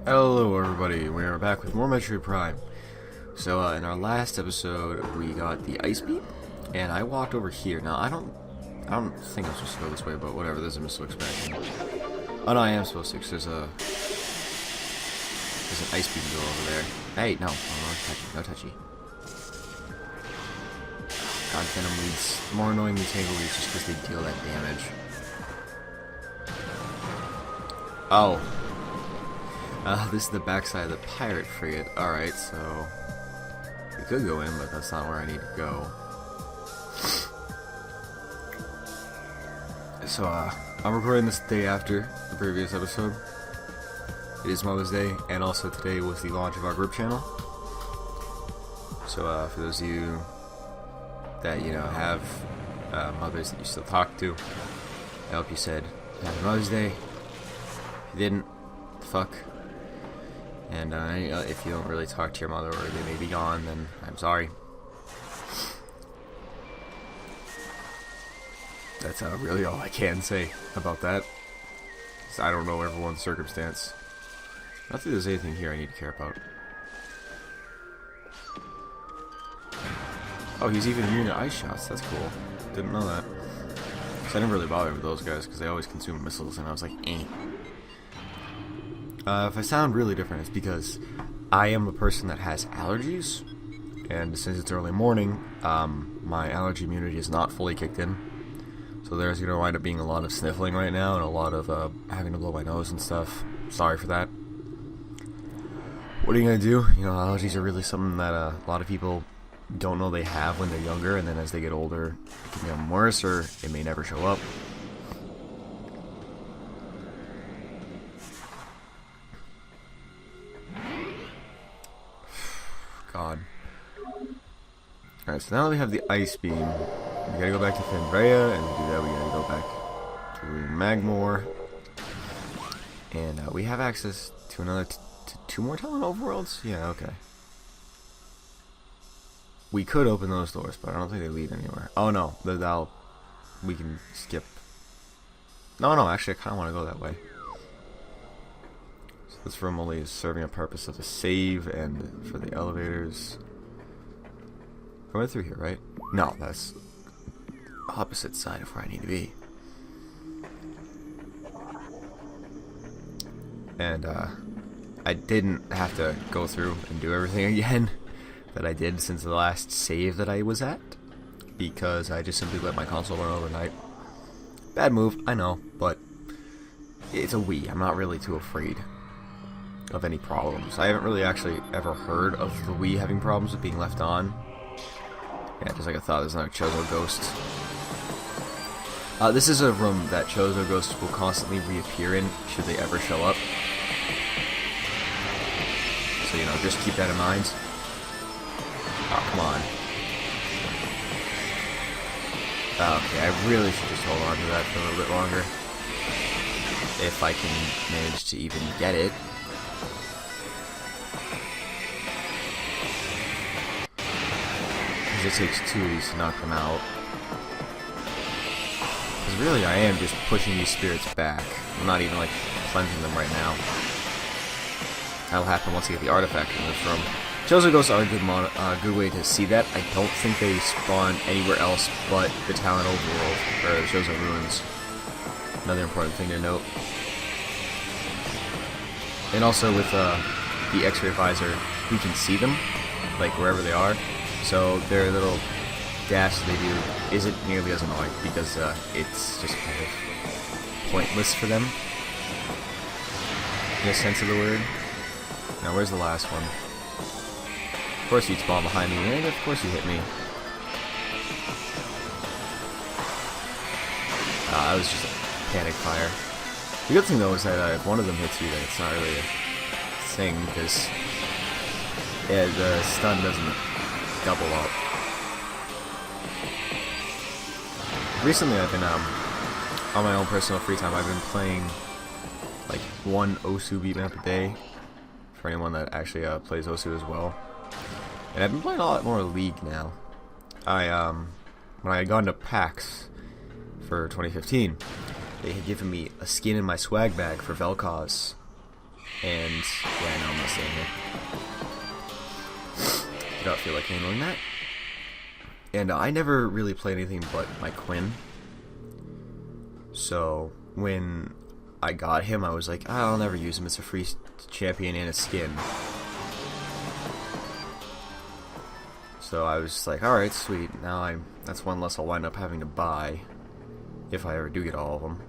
Hello everybody, we are back with more Metroid Prime. So in our last episode we got the Icebeam, and I walked over here. Now I don't think I'm supposed to go this way, but whatever, there's a missile expansion. Oh no, I am supposed to, 'cause there's an Icebeam door over there. Hey, no touchy. God, Venom leads more annoying than Tangle leads just because they deal that damage. Oh. This is the backside of the pirate frigate. Alright, so we could go in, but that's not where I need to go. So, I'm recording this the day after the previous episode. It is Mother's Day, and also today was the launch of our group channel. So, for those of you that, have mothers that you still talk to, I hope you said Happy Mother's Day. If you didn't, fuck. And if you don't really talk to your mother, or they may be gone, then I'm sorry. That's really all I can say about that. I don't know everyone's circumstance. Not that there's anything here I need to care about. Oh, he's even immune to ice shots. That's cool. Didn't know that. So I didn't really bother with those guys because they always consume missiles, and I was like, eh. If I sound really different, it's because I am a person that has allergies, and since it's early morning, my allergy immunity is not fully kicked in. So there's going to wind up being a lot of sniffling right now, and a lot of having to blow my nose and stuff. Sorry for that. What are you going to do? Allergies are really something that a lot of people don't know they have when they're younger, and then as they get older, it can become worse, or it may never show up. God. Alright, so now that we have the Icebeam, we gotta go back to Fenbrea, and to do that we gotta go back to Magmore. And we have access to another to two more Talon overworlds? Yeah, okay. We could open those doors, but I don't think they lead anywhere. Oh no, we can skip. No, actually I kinda wanna go that way. This room only is serving a purpose of a save and for the elevators. I went through here, right? No, that's opposite side of where I need to be. And I didn't have to go through and do everything again that I did since the last save that I was at, because I just simply let my console run overnight. Bad move, I know, but it's a Wii. I'm not really too afraid of any problems. I haven't really actually ever heard of the Wii having problems with being left on. Yeah, just like I thought, there's another Chozo Ghost. This is a room that Chozo Ghosts will constantly reappear in, should they ever show up. So, just keep that in mind. Oh, come on. Okay, I really should just hold on to that for a little bit longer. If I can manage to even get it. It takes two of these to knock them out. Because really I am just pushing these spirits back. I'm not even like cleansing them right now. That'll happen once I get the artifact in this room. Chozo Ghosts are a good way to see that. I don't think they spawn anywhere else but the Talon Overworld, or the Chozo Ruins. Another important thing to note. And also with the X-ray visor, we can see them, like wherever they are. So their little dash they do isn't nearly as annoying because it's just kind of pointless for them, in a sense of the word. Now where's the last one? Of course you'd spawn behind me, and of course you hit me. That was just a panic fire. The good thing though is that if one of them hits you, then it's not really a thing, because the stun doesn't double up. Recently I've been, on my own personal free time, I've been playing, like, one Osu beatmap a day, for anyone that actually plays Osu as well. And I've been playing a lot more League now. When I had gone to PAX for 2015, they had given me a skin in my swag bag for Vel'Koz. And yeah, now I'm gonna stay in here. I don't feel like handling that. And I never really played anything but my Quinn. So when I got him, I was like, oh, I'll never use him. It's a free champion and a skin. So I was just like, alright, sweet. Now that's one less I'll wind up having to buy if I ever do get all of them.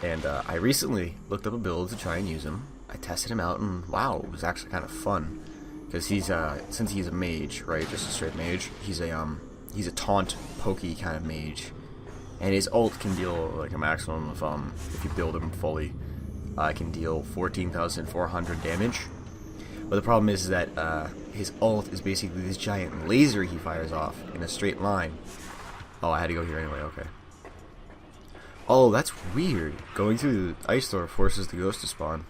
And I recently looked up a build to try and use him. I tested him out, and wow, it was actually kind of fun. Because he's since he's a mage, right, just a straight mage, he's a taunt, pokey kind of mage, and his ult can deal like a maximum of if you build him fully, can deal 14,400 damage. But the problem is that his ult is basically this giant laser he fires off in a straight line. Oh, I had to go here anyway. Okay. Oh, that's weird. Going through the ice door forces the ghost to spawn.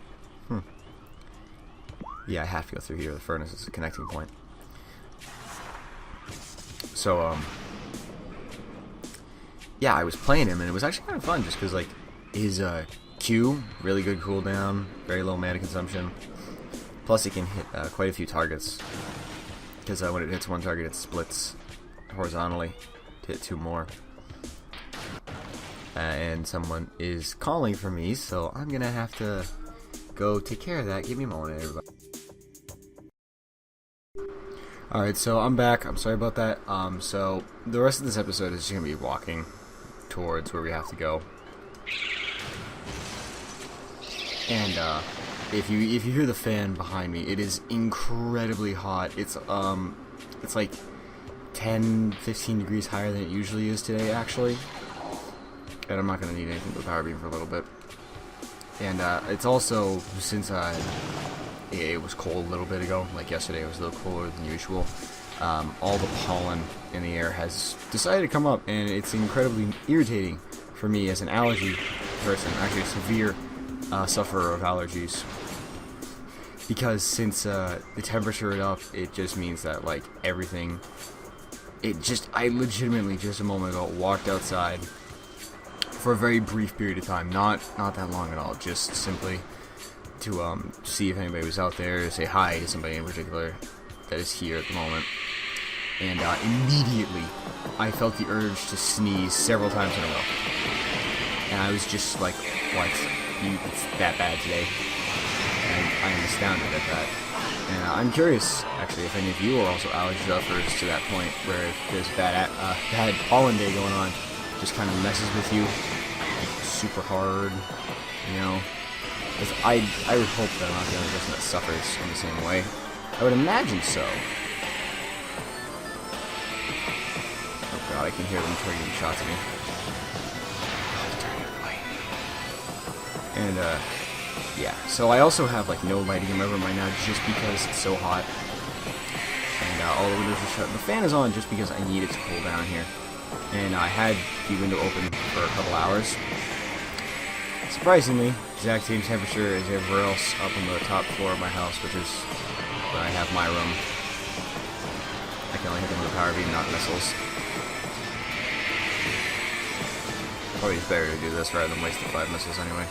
Yeah, I have to go through here. The furnace is a connecting point. So, yeah, I was playing him, and it was actually kind of fun, just because, like, his Q, really good cooldown, very low mana consumption. Plus, it can hit quite a few targets, because when it hits one target, it splits horizontally to hit two more. And someone is calling for me, so I'm gonna have to go take care of that. Give me a moment, everybody. Alright, so I'm back. I'm sorry about that. So the rest of this episode is just gonna be walking towards where we have to go. And if you hear the fan behind me, it is incredibly hot. It's like 10-15 degrees higher than it usually is today, actually. And I'm not gonna need anything but power beam for a little bit. And it's also, since it was cold a little bit ago, like yesterday it was a little cooler than usual, all the pollen in the air has decided to come up, and it's incredibly irritating for me as an allergy person, actually a severe sufferer of allergies. Because since the temperature is up, it just means that, like, everything, I legitimately just a moment ago walked outside for a very brief period of time, not that long at all, just simply to see if anybody was out there, to say hi to somebody in particular that is here at the moment. And immediately I felt the urge to sneeze several times in a row. And I was just like, what? It's that bad today? And I am astounded at that. And I'm curious, actually, if any of you are also allergy sufferers to that point, where if there's a bad pollen day going on, just kind of messes with you like, super hard, you know? I would hope that I'm not the only person that suffers in the same way. I would imagine so. Oh god, I can hear them targeting shots at me. And yeah, so I also have like no lighting in my room right now just because it's so hot. And all the windows are shut. The fan is on just because I need it to cool down here. And I had the window open for a couple hours. Surprisingly, exact same temperature as everywhere else up on the top floor of my house, which is where I have my room. I can only hit them with a power beam, not missiles. Probably just better to do this rather than waste the 5 missiles anyway.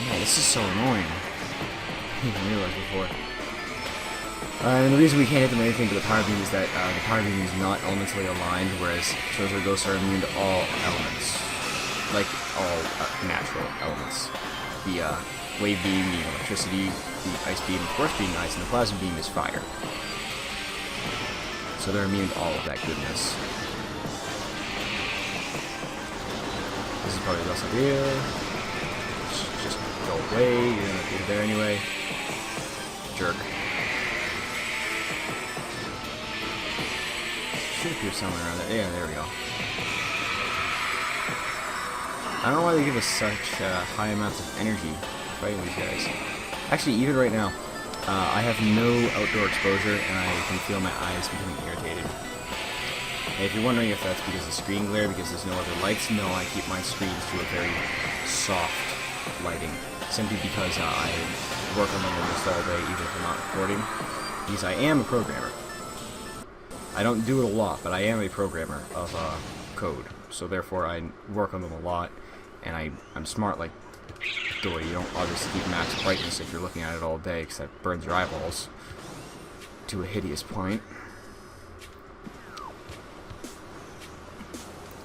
Yeah, this is so annoying. I didn't even realize before. And the reason we can't hit them with anything but the power beam is that the power beam is not elementally aligned, whereas Chozo Ghosts are immune to all elements. Like, all natural elements. The wave beam, the electricity, the ice beam, of course being ice, and the plasma beam is fire. So they're immune to all of that goodness. This is probably the best idea. Just go away, you're gonna be there anyway. Jerk. Should appear somewhere around there. Yeah, there we go. I don't know why they give us such high amounts of energy fighting these guys. Actually, even right now, I have no outdoor exposure, and I can feel my eyes becoming irritated. And if you're wondering if that's because of screen glare, because there's no other lights, no, I keep my screens to a very soft lighting. Simply because I work on them almost all day, even if I'm not recording. Because I am a programmer. I don't do it a lot, but I am a programmer of code, so therefore I work on them a lot, and I'm smart like the way you don't obviously keep max brightness if you're looking at it all day, because that burns your eyeballs to a hideous point.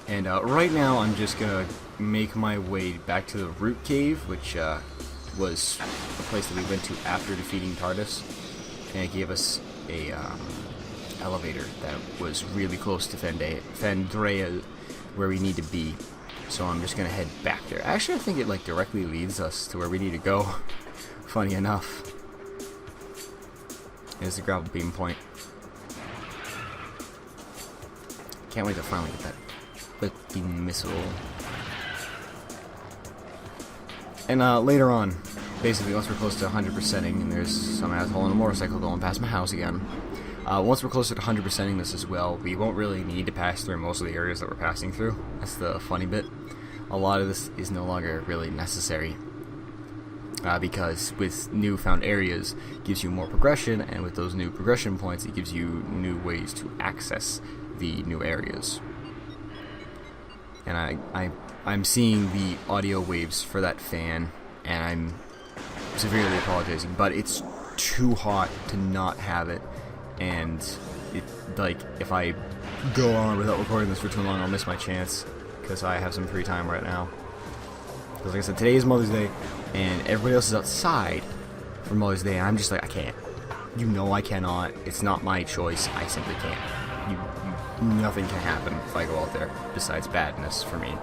And right now I'm just gonna make my way back to the root cave, which was a place that we went to after defeating TARDIS, and it gave us a elevator that was really close to Fandrea, where we need to be. So I'm just gonna head back there. Actually, I think it like directly leads us to where we need to go. Funny enough. Here's the gravel beam point. Can't wait to finally get that flipping missile. And later on, basically once we're close to 100%ing, and there's some asshole on a motorcycle going past my house again. Once we're closer to 100%ing this as well, we won't really need to pass through most of the areas that we're passing through. That's the funny bit. A lot of this is no longer really necessary. Because with newfound areas, it gives you more progression, and with those new progression points, it gives you new ways to access the new areas. And I'm seeing the audio waves for that fan, and I'm severely apologizing, but it's too hot to not have it, and like if I go on without recording this for too long, I'll miss my chance, because I have some free time right now. Because like I said, today is Mother's Day, and everybody else is outside for Mother's Day, and I'm just like, I can't. You know I cannot. It's not my choice. I simply can't. Nothing can happen if I go out there besides badness for me.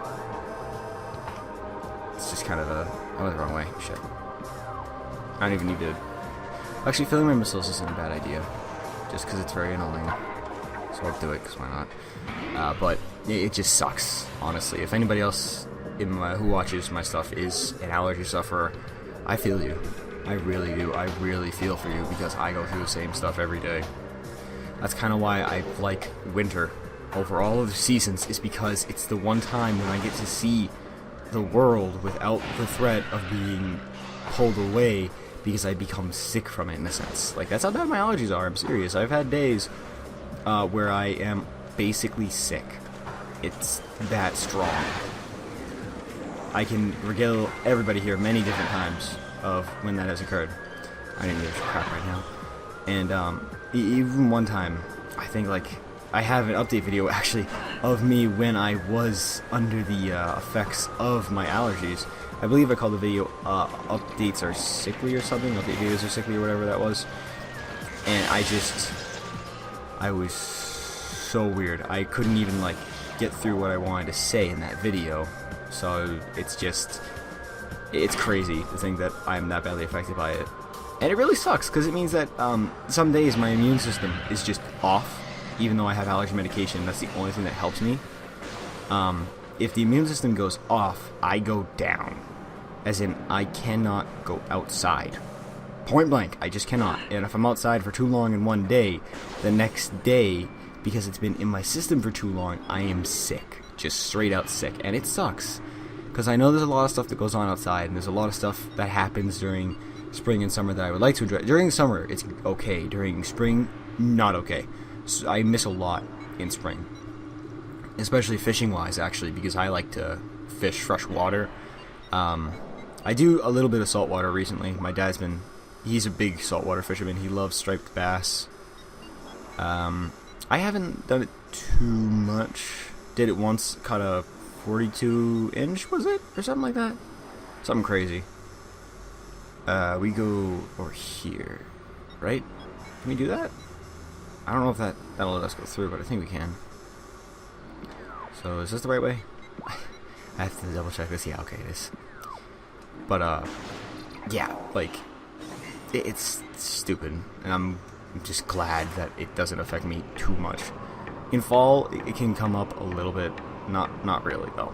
It's just kind of a... I went the wrong way. Shit. I don't even need to... Actually, filling my missiles isn't a bad idea. Just because it's very annoying. So I'll do it, because why not? But it just sucks, honestly. If anybody else who watches my stuff is an allergy sufferer, I feel you. I really do. I really feel for you, because I go through the same stuff every day. That's kind of why I like winter over all of the seasons, is because it's the one time when I get to see the world without the threat of being pulled away, because I become sick from it in a sense. Like, that's how bad my allergies are. I'm serious. I've had days where I am basically sick. It's that strong. I can regale everybody here many different times of when that has occurred. I need to give a crap right now. And even one time, I think like I have an update video actually of me when I was under the effects of my allergies. I believe I called the video updates are sickly or something, update videos are sickly or whatever that was. And I was so weird. I couldn't even like get through what I wanted to say in that video. So it's crazy to think that I'm that badly affected by it. And it really sucks, because it means that some days my immune system is just off, even though I have allergy medication. That's the only thing that helps me. If the immune system goes off, I go down. As in, I cannot go outside. Point blank, I just cannot. And if I'm outside for too long in one day, the next day, because it's been in my system for too long, I am sick. Just straight out sick. And it sucks, because I know there's a lot of stuff that goes on outside, and there's a lot of stuff that happens during spring and summer that I would like to enjoy. During summer, it's okay. During spring, not okay. So I miss a lot in spring. Especially fishing-wise, actually, because I like to fish fresh water. I do a little bit of saltwater recently. My dad's he's a big saltwater fisherman. He loves striped bass. I haven't done it too much. Did it once, caught a 42-inch, was it? Or something like that? Something crazy. We go over here, right? Can we do that? I don't know if that'll let us go through, but I think we can. So, is this the right way? I have to double check this. Yeah, okay, it is. But, yeah, like, it's stupid, and I'm just glad that it doesn't affect me too much. In fall, it can come up a little bit. Not really, though.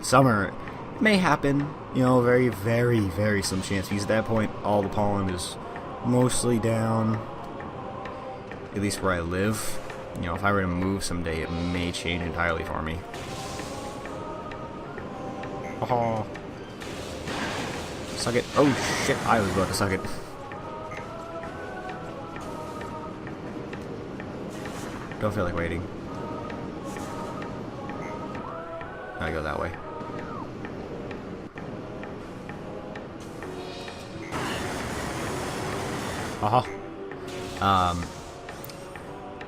Summer, it may happen, you know, very, very, very slim chance, because at that point, all the pollen is mostly down, at least where I live. You know, if I were to move someday, it may change entirely for me. Oh. Suck it. Oh, shit, I was about to suck it. Don't feel like waiting. Gotta go that way.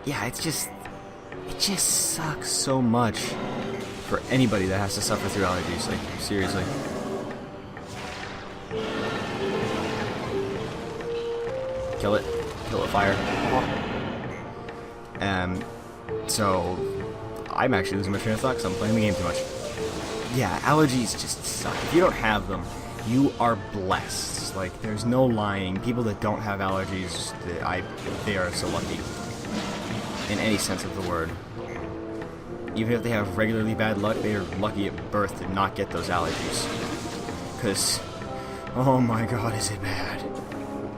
Yeah, it just sucks so much for anybody that has to suffer through allergies. Like, seriously. Kill it with fire. So I'm actually losing my train of thought because I'm playing the game too much. Yeah, allergies just suck. If you don't have them, you are blessed. Like, there's no lying. People that don't have allergies, they are so lucky. In any sense of the word. Even if they have regularly bad luck, they are lucky at birth to not get those allergies. Because, oh my god, is it bad?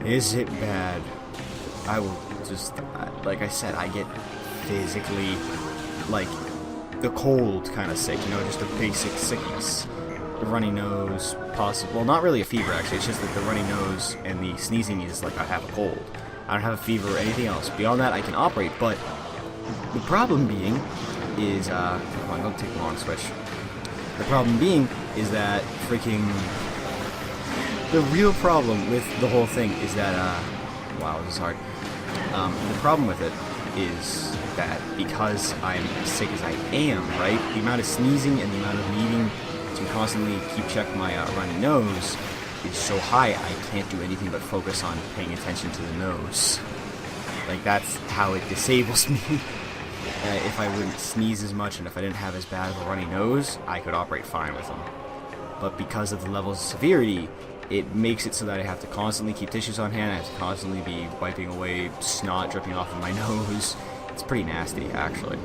Is it bad? I will just, like I said, I get physically, like, the cold kind of sick, you know, just a basic sickness. The runny nose, possible. Well, not really a fever, actually. It's just that the runny nose and the sneezing is like I have a cold. I don't have a fever or anything else. Beyond that, I can operate, but the problem being is, come on, don't take the long switch. The problem being is that freaking, the real problem with the whole thing is that, wow, this is hard. The problem with it is that because I'm sick as I am, right, the amount of sneezing and the amount of needing to constantly keep check my runny nose is so high I can't do anything but focus on paying attention to the nose. Like, that's how it disables me. If I wouldn't sneeze as much and if I didn't have as bad of a runny nose, I could operate fine with them. But because of the levels of severity, it makes it so that I have to constantly keep tissues on hand. I have to constantly be wiping away snot dripping off of my nose. It's pretty nasty, actually.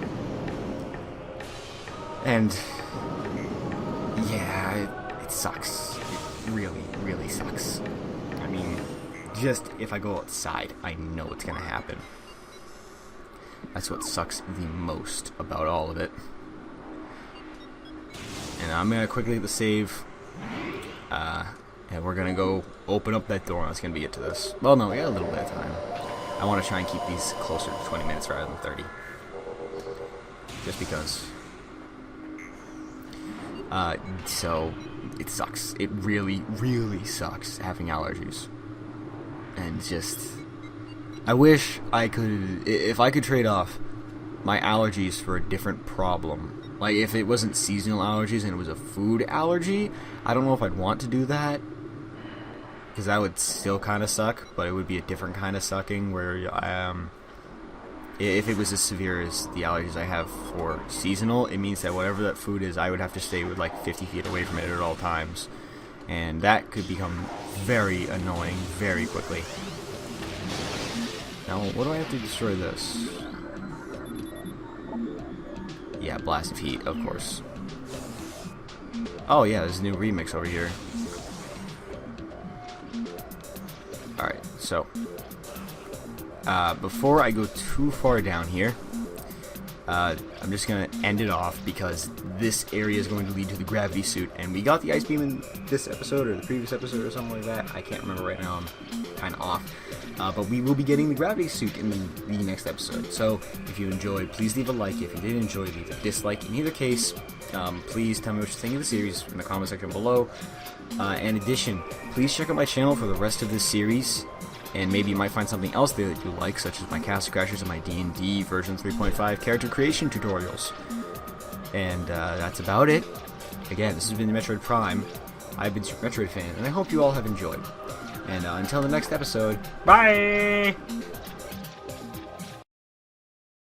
And yeah, it sucks. It really, really sucks. I mean, just if I go outside, I know it's gonna happen. That's what sucks the most about all of it. And I'm gonna quickly hit the save. And we're gonna go open up that door, and that's gonna be it to this. Well, no, we got a little bit of time. I want to try and keep these closer to 20 minutes rather than 30. Just because. So, it sucks. It really, really sucks having allergies. And just, I wish I could, if I could trade off my allergies for a different problem. Like, if it wasn't seasonal allergies and it was a food allergy, I don't know if I'd want to do that. Because that would still kind of suck, but it would be a different kind of sucking where, if it was as severe as the allergies I have for seasonal, it means that whatever that food is, I would have to stay with like 50 feet away from it at all times. And that could become very annoying very quickly. Now, what do I have to destroy this? Yeah, blast of heat, of course. Oh yeah, there's a new remix over here. Alright, so before I go too far down here, I'm just going to end it off because this area is going to lead to the gravity suit, and we got the Icebeam in this episode or the previous episode or something like that. I can't remember right now, I'm kind of off. But we will be getting the gravity suit in the next episode. So if you enjoyed, please leave a like. If you did enjoy, leave a dislike. In either case, please tell me what you think of the series in the comment section below. In addition, please check out my channel for the rest of this series, and maybe you might find something else there that you like, such as my Castle Crashers and my D&D version 3.5 character creation tutorials. And that's about it. Again, this has been the Metroid Prime. I've been Supermetroidfan, and I hope you all have enjoyed. And until the next episode, bye!